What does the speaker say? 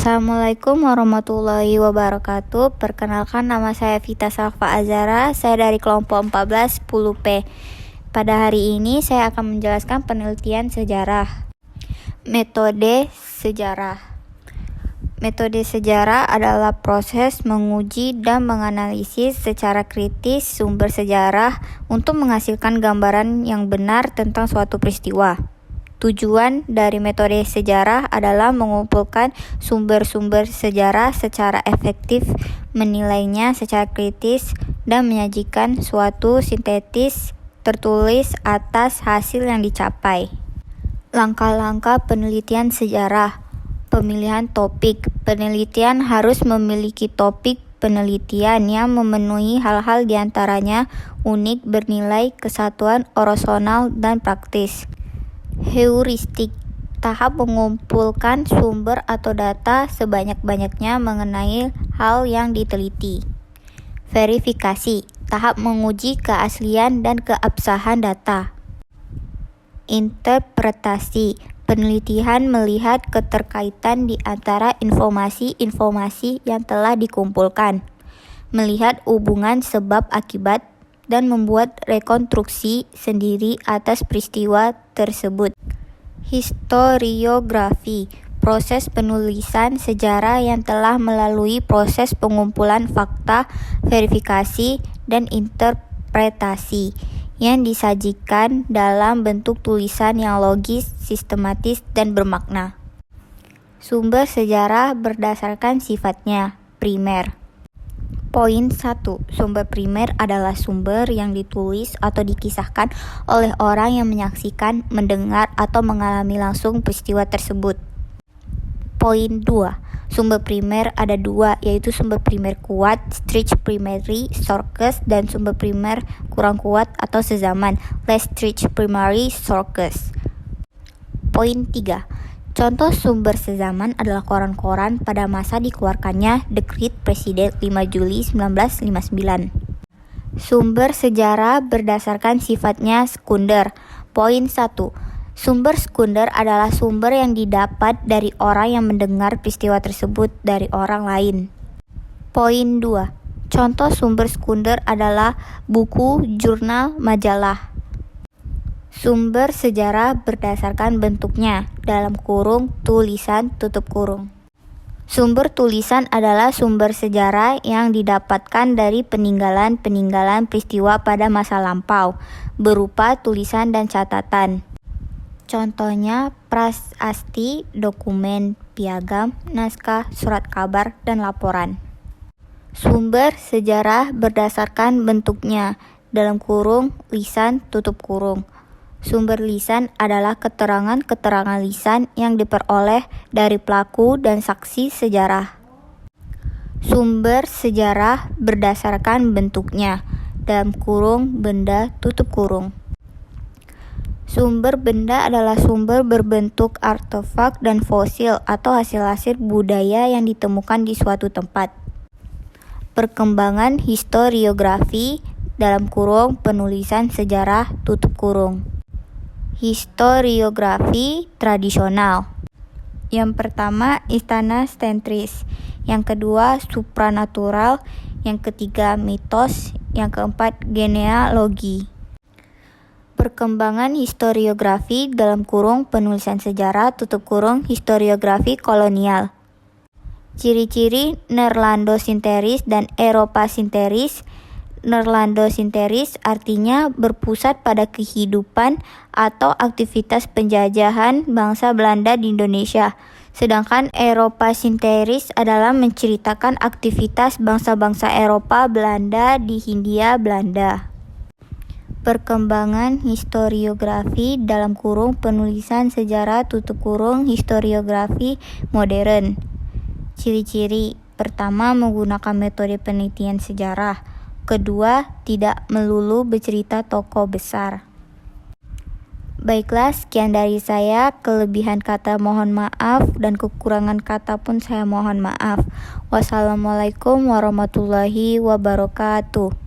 Assalamualaikum warahmatullahi wabarakatuh. Perkenalkan, nama saya Vita Salfa Azara. Saya dari kelompok 14 10P. Pada hari ini saya akan menjelaskan penelitian sejarah. Metode sejarah. Metode sejarah adalah proses menguji dan menganalisis secara kritis sumber sejarah untuk menghasilkan gambaran yang benar tentang suatu peristiwa. Tujuan dari metode sejarah adalah mengumpulkan sumber-sumber sejarah secara efektif, menilainya secara kritis, dan menyajikan suatu sintetis tertulis atas hasil yang dicapai. Langkah-langkah penelitian sejarah. Pemilihan topik. Penelitian harus memiliki topik penelitian yang memenuhi hal-hal diantaranya unik, bernilai kesatuan, orasional, dan praktis. Heuristik, tahap mengumpulkan sumber atau data sebanyak-banyaknya mengenai hal yang diteliti. Verifikasi, tahap menguji keaslian dan keabsahan data. Interpretasi, penelitian melihat keterkaitan di antara informasi-informasi yang telah dikumpulkan, melihat hubungan sebab akibat, dan membuat rekonstruksi sendiri atas peristiwa tersebut. Historiografi, proses penulisan sejarah yang telah melalui proses pengumpulan fakta, verifikasi, dan interpretasi yang disajikan dalam bentuk tulisan yang logis, sistematis, dan bermakna. Sumber sejarah berdasarkan sifatnya primer. Poin 1. Sumber primer adalah sumber yang ditulis atau dikisahkan oleh orang yang menyaksikan, mendengar, atau mengalami langsung peristiwa tersebut. Poin 2. Sumber primer ada dua, yaitu sumber primer kuat, strict primary sources, dan sumber primer kurang kuat atau sezaman, less strict primary sources. Poin 3. Contoh sumber sezaman adalah koran-koran pada masa dikeluarkannya Dekrit Presiden 5 Juli 1959. Sumber sejarah berdasarkan sifatnya sekunder. Poin 1. Sumber sekunder adalah sumber yang didapat dari orang yang mendengar peristiwa tersebut dari orang lain. Poin 2. Contoh sumber sekunder adalah buku, jurnal, majalah. Sumber sejarah berdasarkan bentuknya, dalam kurung, tulisan, tutup kurung. Sumber tulisan adalah sumber sejarah yang didapatkan dari peninggalan-peninggalan peristiwa pada masa lampau, berupa tulisan dan catatan. Contohnya prasasti, dokumen, piagam, naskah, surat kabar, dan laporan. Sumber sejarah berdasarkan bentuknya, dalam kurung, lisan, tutup kurung. Sumber lisan adalah keterangan-keterangan lisan yang diperoleh dari pelaku dan saksi sejarah. Sumber sejarah berdasarkan bentuknya, dalam kurung, benda, tutup kurung. Sumber benda adalah sumber berbentuk artefak dan fosil atau hasil-hasil budaya yang ditemukan di suatu tempat. Perkembangan historiografi, dalam kurung, penulisan sejarah, tutup kurung. Historiografi tradisional. Yang pertama, istana sentris. Yang kedua, supranatural. Yang ketiga, mitos. Yang keempat, genealogi. Perkembangan historiografi, dalam kurung, penulisan sejarah, tutup kurung, historiografi kolonial. Ciri-ciri Neerlandocentris dan Eropacentris. Neerlandocentris artinya berpusat pada kehidupan atau aktivitas penjajahan bangsa Belanda di Indonesia, sedangkan Eropacentris adalah menceritakan aktivitas bangsa-bangsa Eropa Belanda di Hindia Belanda. Perkembangan historiografi, dalam kurung, penulisan sejarah, tutup kurung, historiografi modern. Ciri-ciri: pertama, menggunakan metode penelitian sejarah. Kedua, tidak melulu bercerita tokoh besar. Baiklah, sekian dari saya. Kelebihan kata mohon maaf dan kekurangan kata pun saya mohon maaf. Wassalamualaikum warahmatullahi wabarakatuh.